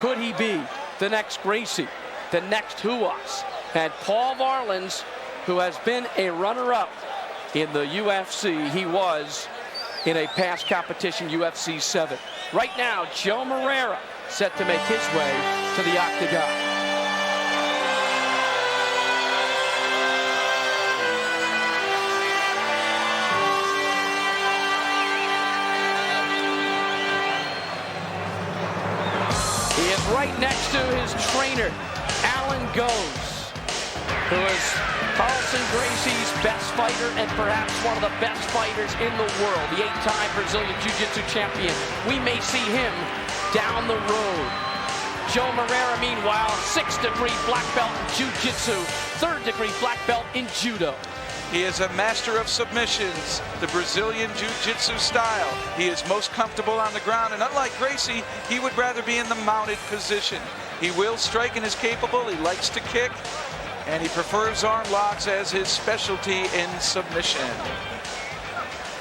Could he be the next Gracie, the next Huas? And Paul Varelans, who has been a runner-up in the UFC, he was in a past competition, UFC 7. Right now, Joe Moreira set to make his way to the octagon. He is right next to his trainer, Alan Goes, who is Carlson Gracie's best fighter and perhaps one of the best fighters in the world, the 8-time Brazilian Jiu-Jitsu champion. We may see him down the road. Joe Moreira, meanwhile, 6th-degree black belt in Jiu-Jitsu, 3rd-degree black belt in Judo. He is a master of submissions, the Brazilian Jiu-Jitsu style. He is most comfortable on the ground, and unlike Gracie, he would rather be in the mounted position. He will strike and is capable. He likes to kick, and he prefers arm locks as his specialty in submission.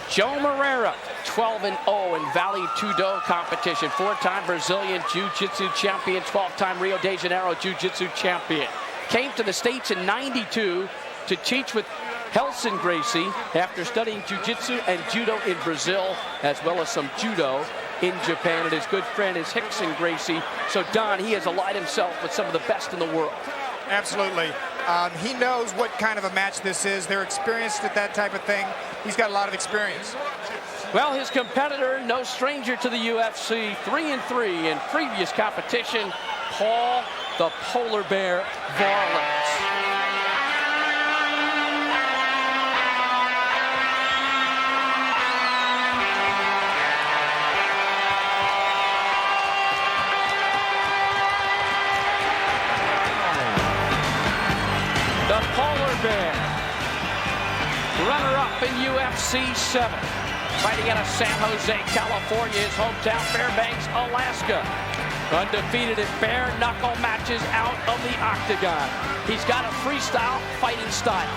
Joe Moreira, 12-0 in Vale Tudo competition, 4-time Brazilian Jiu-Jitsu champion, 12-time Rio de Janeiro Jiu-Jitsu champion. Came to the States in '92 to teach with Helson Gracie after studying Jiu-Jitsu and Judo in Brazil, as well as some Judo in Japan. And his good friend is Rickson Gracie. So, Don, he has allied himself with some of the best in the world. Absolutely. He knows what kind of a match this is. They're experienced at that type of thing. He's got a lot of experience. Well, his competitor, no stranger to the UFC, 3-3 in previous competition, Paul the Polar Bear Varelans. The Polar Bear, runner-up in UFC 7, fighting out of San Jose, California, his hometown, Fairbanks, Alaska. Undefeated in bare-knuckle matches out of the octagon. He's got a freestyle fighting style.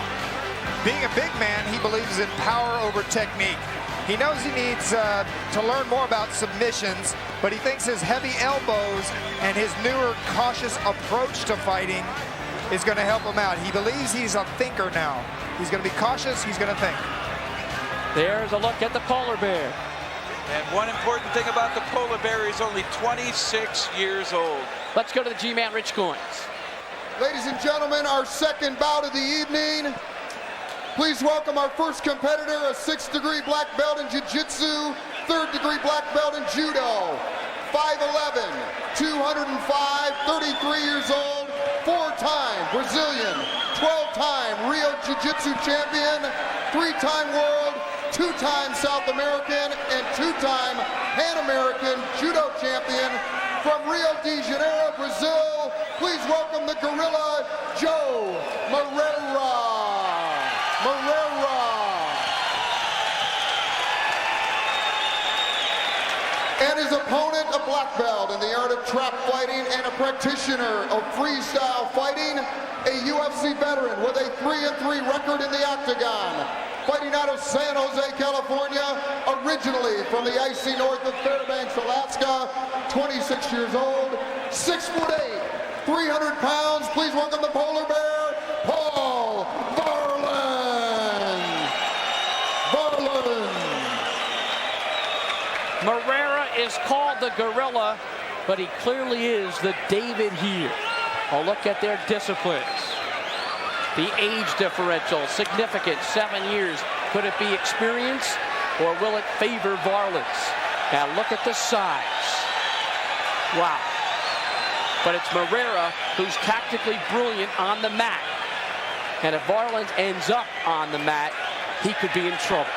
Being a big man, he believes in power over technique. He knows he needs to learn more about submissions, but he thinks his heavy elbows and his newer, cautious approach to fighting is going to help him out. He believes he's a thinker now. He's going to be cautious. He's going to think. There's a look at the Polar Bear. And one important thing about the Polar Bear, he's only 26 years old. Let's go to the G-Man Rich Coins. Ladies and gentlemen, our second bout of the evening. Please welcome our first competitor, a 6th-degree black belt in Jiu-Jitsu, 3rd-degree black belt in Judo. 5'11", 205, 33 years old, 4-time Brazilian, 12-time Rio Jiu-Jitsu champion, 3-time world, 2-time South American, and 2-time Pan-American Judo champion from Rio de Janeiro, Brazil. Please welcome the Gorilla, Joe Moreira. And his opponent, a black belt in the art of trap fighting and a practitioner of freestyle fighting, a UFC veteran with a 3-3 record in the octagon. Fighting out of San Jose, California, originally from the icy north of Fairbanks, Alaska, 26 years old, 6'8", 300 pounds. Please welcome the Polar Bear, Paul Varelans. Moreira is called the Gorilla, but he clearly is the David here. Oh, look at their disciplines. The age differential, significant, 7 years. Could it be experience, or will it favor Varelans? Now look at the size. Wow. But it's Moreira who's tactically brilliant on the mat. And if Varelans ends up on the mat, he could be in trouble.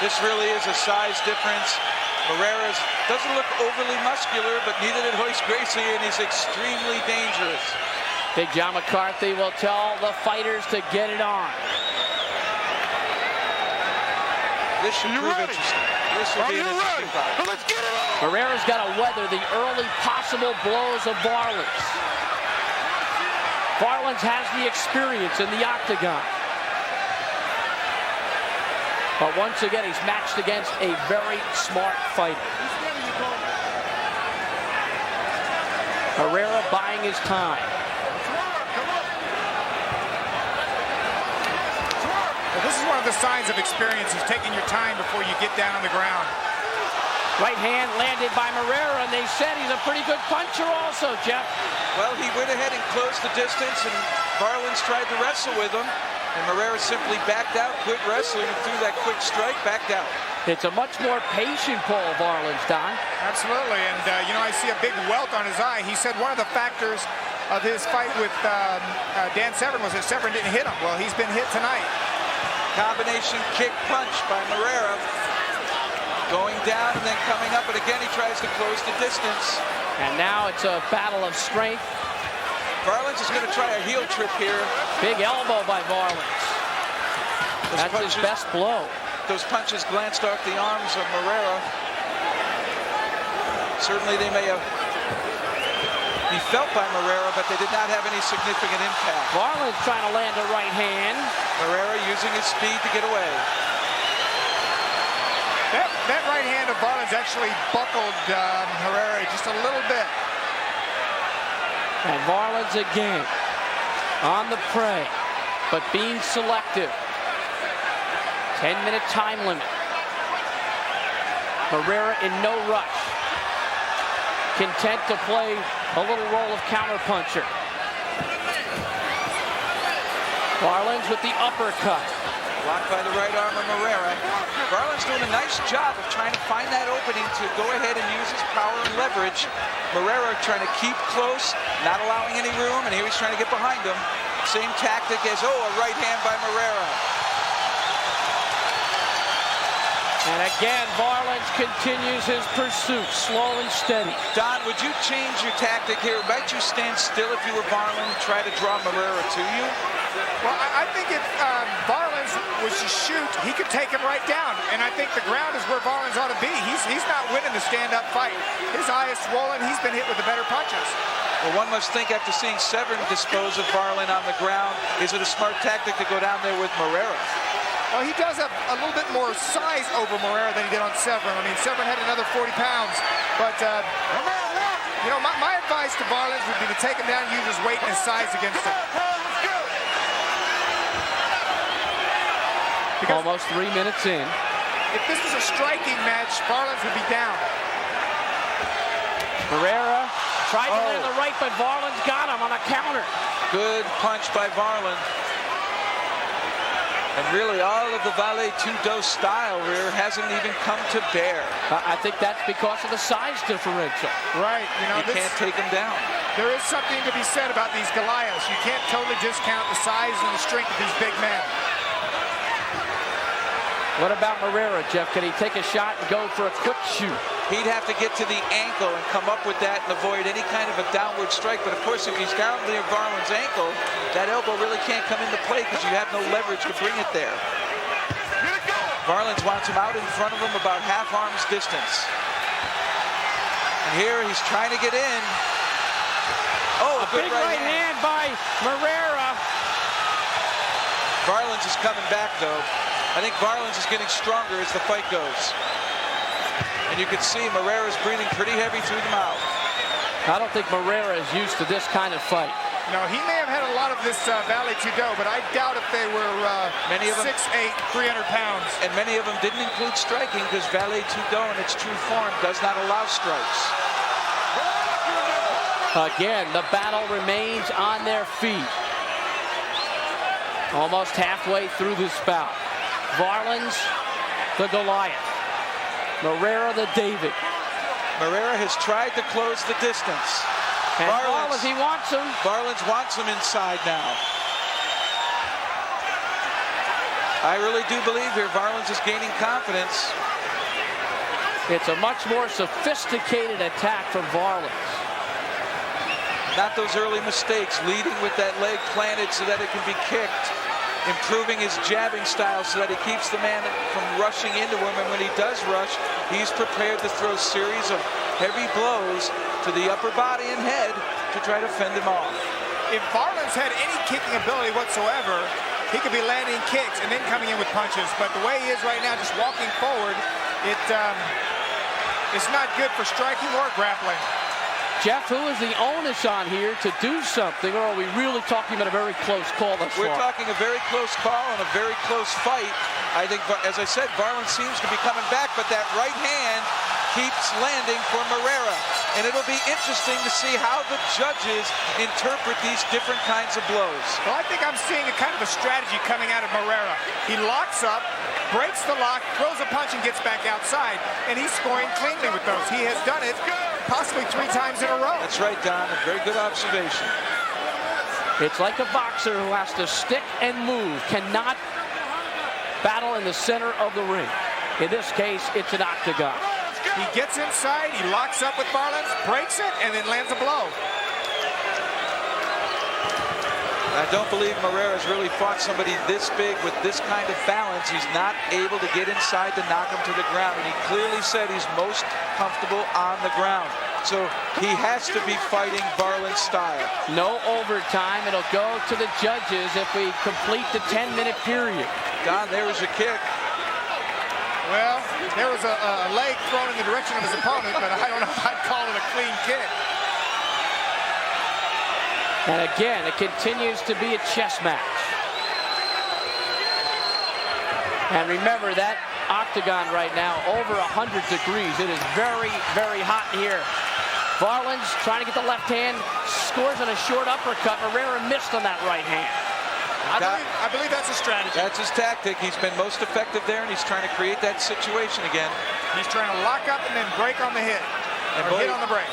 This really is a size difference. Moreira doesn't look overly muscular, but neither did Royce Gracie, and he's extremely dangerous. Big John McCarthy will tell the fighters to get it on. This should prove interesting. This will be an interesting fight. Let's get it on! Moreira's got to weather the early possible blows of Varelans. Varelans has the experience in the octagon. But once again, he's matched against a very smart fighter. Moreira buying his time. Well, this is one of the signs of experience, is taking your time before you get down on the ground. Right hand landed by Moreira, and they said he's a pretty good puncher also, Jeff. Well, he went ahead and closed the distance, and Varelans tried to wrestle with him, and Moreira simply backed out, quit wrestling, and threw that quick strike, backed out. It's a much more patient Paul Varelans, Don. Absolutely, and you know, I see a big welt on his eye. He said one of the factors of his fight with Dan Severn was that Severn didn't hit him. Well, he's been hit tonight. Combination kick punch by Moreira. Going down and then coming up, and again he tries to close the distance. And now it's a battle of strength. Varelans is going to try a heel trip here. Big elbow by Varelans. That's his best blow. Those punches glanced off the arms of Moreira. Certainly they may have be felt by Moreira, but they did not have any significant impact. Varelans trying to land a right hand. Moreira using his speed to get away. That right hand of Varelans actually buckled Moreira just a little bit. And Varelans again on the prey, but being selective. 10-minute time limit. Moreira in no rush. Content to play a little role of counterpuncher. Varelans with the uppercut. Blocked by the right arm of Moreira. Varelans doing a nice job of trying to find that opening to go ahead and use his power and leverage. Moreira trying to keep close, not allowing any room, and here he's trying to get behind him. Same tactic as, a right hand by Moreira. And again, Varelans continues his pursuit, slow and steady. Don, would you change your tactic here? Might you stand still if you were Varelans, try to draw Moreira to you? Well, I think if Varelans was to shoot, he could take him right down. And I think the ground is where Varelans ought to be. He's not winning the stand-up fight. His eye is swollen. He's been hit with the better punches. Well, one must think after seeing Severn dispose of Varelans on the ground, is it a smart tactic to go down there with Moreira? Well, he does have a little bit more size over Moreira than he did on Severn. I mean, Severn had another 40 pounds. But, you know, my advice to Varelans would be to take him down and use his weight and his size against him. Because almost 3 minutes in. If this was a striking match, Varelans would be down. Moreira tried to land the right, but Varelans got him on a counter. Good punch by Varelans. And really, all of the Valet Tudo style here hasn't even come to bear. I think that's because of the size differential. Right. You know, you can't take him down. There is something to be said about these Goliaths. You can't totally discount the size and the strength of these big men. What about Moreira, Jeff? Can he take a shot and go for a quick shoot? He'd have to get to the ankle and come up with that and avoid any kind of a downward strike. But, of course, if he's down near Varelans' ankle, that elbow really can't come into play because you have no leverage to bring it there. Varelans wants him out in front of him about half arm's distance. And here he's trying to get in. Oh, a good big right hand by Moreira. Varelans is coming back, though. I think Varelans is getting stronger as the fight goes. And you can see Moreira's breathing pretty heavy through the mouth. I don't think Moreira is used to this kind of fight. No, he may have had a lot of this Valet Tudo, but I doubt if they were many of them 6'8", 300 pounds. And many of them didn't include striking because Valet Tudo in its true form does not allow strikes. Again, the battle remains on their feet. Almost halfway through this bout. Varelans, the Goliath. Moreira, the David. Moreira has tried to close the distance. And Varelans, he wants him. Varelans wants him inside now. I really do believe here Varelans is gaining confidence. It's a much more sophisticated attack from Varelans. Not those early mistakes, leading with that leg planted so that it can be kicked. Improving his jabbing style so that he keeps the man from rushing into him. And when he does rush, he's prepared to throw a series of heavy blows to the upper body and head to try to fend him off. If Varelans had any kicking ability whatsoever, he could be landing kicks and then coming in with punches. But the way he is right now, just walking forward, it's not good for striking or grappling. Jeff, who is the onus on here to do something, or are we really talking about a very close call thus far? We're talking a very close call and a very close fight. I think, as I said, Varelans seems to be coming back, but that right hand keeps landing for Moreira. And it'll be interesting to see how the judges interpret these different kinds of blows. Well, I think I'm seeing a kind of a strategy coming out of Moreira. He locks up, breaks the lock, throws a punch, and gets back outside. And he's scoring cleanly with those. He has done it possibly 3 times in a row. That's right, Don. A very good observation. It's like a boxer who has to stick and move, cannot battle in the center of the ring. In this case, it's an octagon. He gets inside, he locks up with Varelans, breaks it, and then lands a blow. I don't believe Moreira's really fought somebody this big with this kind of balance. He's not able to get inside to knock him to the ground, and he clearly said he's most comfortable on the ground. So he has to be fighting Varelans style. No overtime. It'll go to the judges if we complete the 10-minute period. Don, there was a kick. Well, there was a leg thrown in the direction of his opponent, but I don't know if I'd call it a clean kick. And again, it continues to be a chess match. And remember, that octagon right now, over 100 degrees. It is very, very hot in here. Varelans trying to get the left hand, scores on a short uppercut. Moreira missed on that right hand. I believe that's a strategy. That's his tactic. He's been most effective there, and he's trying to create that situation again. He's trying to lock up and then break on the hit. Or hit on the break.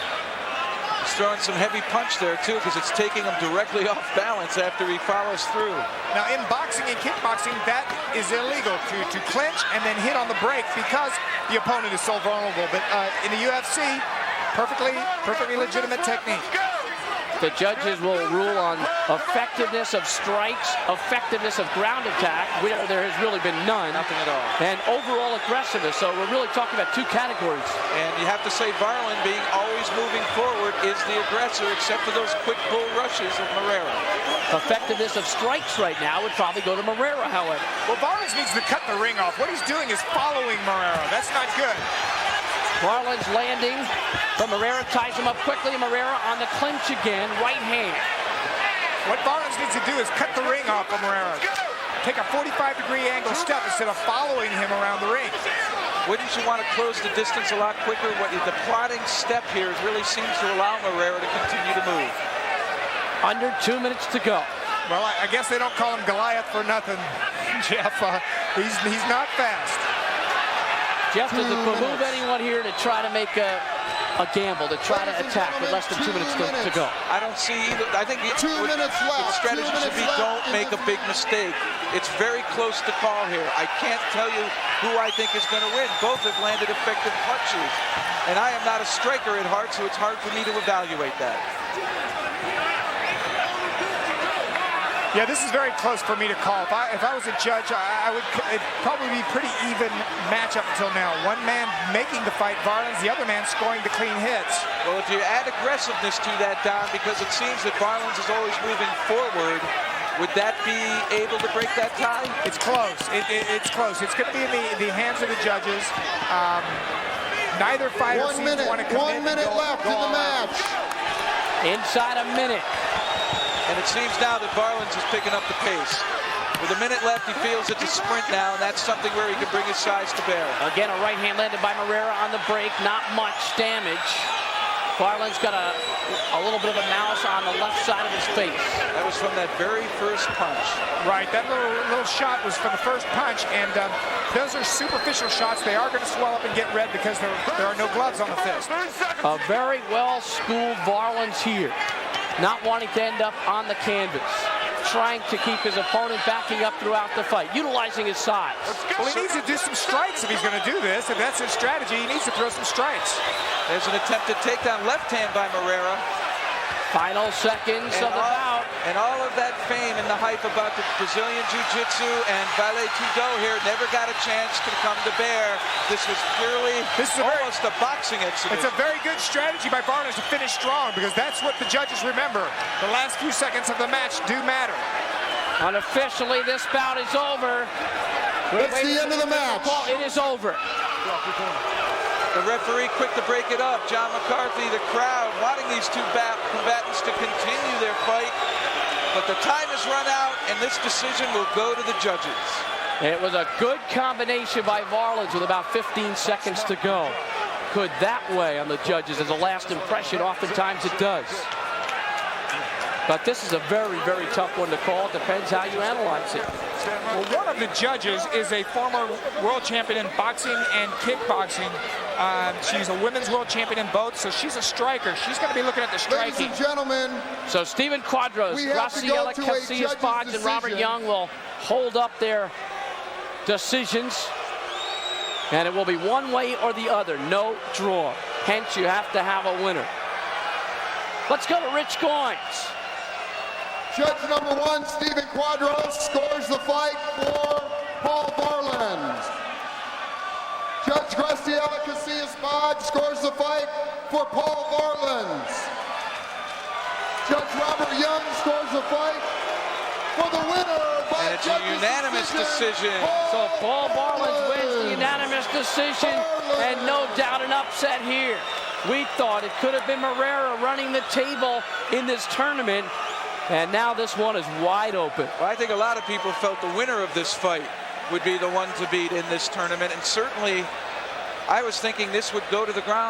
He's throwing some heavy punch there, too, because it's taking him directly off balance after he follows through. Now, in boxing and kickboxing, that is illegal to clinch and then hit on the break because the opponent is so vulnerable. But in the UFC, perfectly legitimate technique. The judges will rule on effectiveness of strikes, effectiveness of ground attack, where there has really been none. Nothing at all. And overall aggressiveness. So we're really talking about 2 categories. And you have to say Varelans, being always moving forward, is the aggressor, except for those quick bull rushes of Moreira. Effectiveness of strikes right now would probably go to Moreira, however. Well, Varelans needs to cut the ring off. What he's doing is following Moreira. That's not good. Varelans landing, but Moreira ties him up quickly. Moreira on the clinch again, right hand. What Varelans needs to do is cut the ring off of Moreira. Take a 45-degree angle step instead of following him around the ring. Wouldn't you want to close the distance a lot quicker? The plotting step here really seems to allow Moreira to continue to move. Under 2 minutes to go. Well, I guess they don't call him Goliath for nothing, Jeff. He's not fast. Jeff, does it behoove anyone here to try to make a gamble, to try to attack with less than 2 minutes to go? I don't see either. I think the 2 minutes left. The strategy should be don't make a big mistake. It's very close to call here. I can't tell you who I think is going to win. Both have landed effective punches. And I am not a striker at heart, so it's hard for me to evaluate that. Yeah, this is very close for me to call. If I was a judge, it'd probably be pretty even matchup until now. One man making the fight, Varelans, the other man scoring the clean hits. Well, if you add aggressiveness to that, Don, because it seems that Varelans is always moving forward, would that be able to break that tie? It's close. It's close. It's going to be in the hands of the judges. Neither fighter seems to want to commit. 1 minute left in the match. Inside a minute. And it seems now that Varelans is picking up the pace. With a minute left, he feels it's a sprint now, and that's something where he can bring his size to bear. Again, a right hand landed by Moreira on the break. Not much damage. Varelans got a little bit of a mouse on the left side of his face. That was from that very first punch. Right, that little shot was from the first punch, and those are superficial shots. They are going to swell up and get red because there are no gloves on the fist. A very well-schooled Varelans here. Not wanting to end up on the canvas. Trying to keep his opponent backing up throughout the fight, utilizing his size. Well, he needs to do some strikes if he's going to do this. If that's his strategy, he needs to throw some strikes. There's an attempted takedown left hand by Moreira. Final seconds of the bout. And all of that fame and the hype about the Brazilian Jiu-Jitsu and Vale Tudo here never got a chance to come to bear. This was purely almost a boxing exhibition. It's a very good strategy by Varelans to finish strong because that's what the judges remember. The last few seconds of the match do matter. Unofficially, this bout is over. It's the end of the match. It is over. The referee quick to break it up. John McCarthy, the crowd, wanting these two combatants to continue their fight. But the time has run out, and this decision will go to the judges. It was a good combination by Varelans with about 15 seconds to go. Could that weigh on the judges as a last impression? Oftentimes it does. But this is a very, very tough one to call. It depends how you analyze it. Well, one of the judges is a former world champion in boxing and kickboxing. She's a women's world champion in both, so she's a striker. She's going to be looking at the striking. Ladies and gentlemen, So Steven Quadros, Graciela Casillas-Boggs, and Robert Young will hold up their decisions. And it will be one way or the other, no draw. Hence, you have to have a winner. Let's go to Rich Goins. judge number 1, Steven Quadros, scores the fight for Paul Varelans. Judge Graciela Casillas-Boggs scores the fight for Paul Varelans. Judge Robert Young scores the fight for the winner by And it's a unanimous decision. So Paul Varelans wins the unanimous decision, and no doubt an upset here. We thought it could have been Moreira running the table in this tournament, and now this one is wide open. Well, I think a lot of people felt the winner of this fight would be the one to beat in this tournament, and certainly I was thinking this would go to the ground.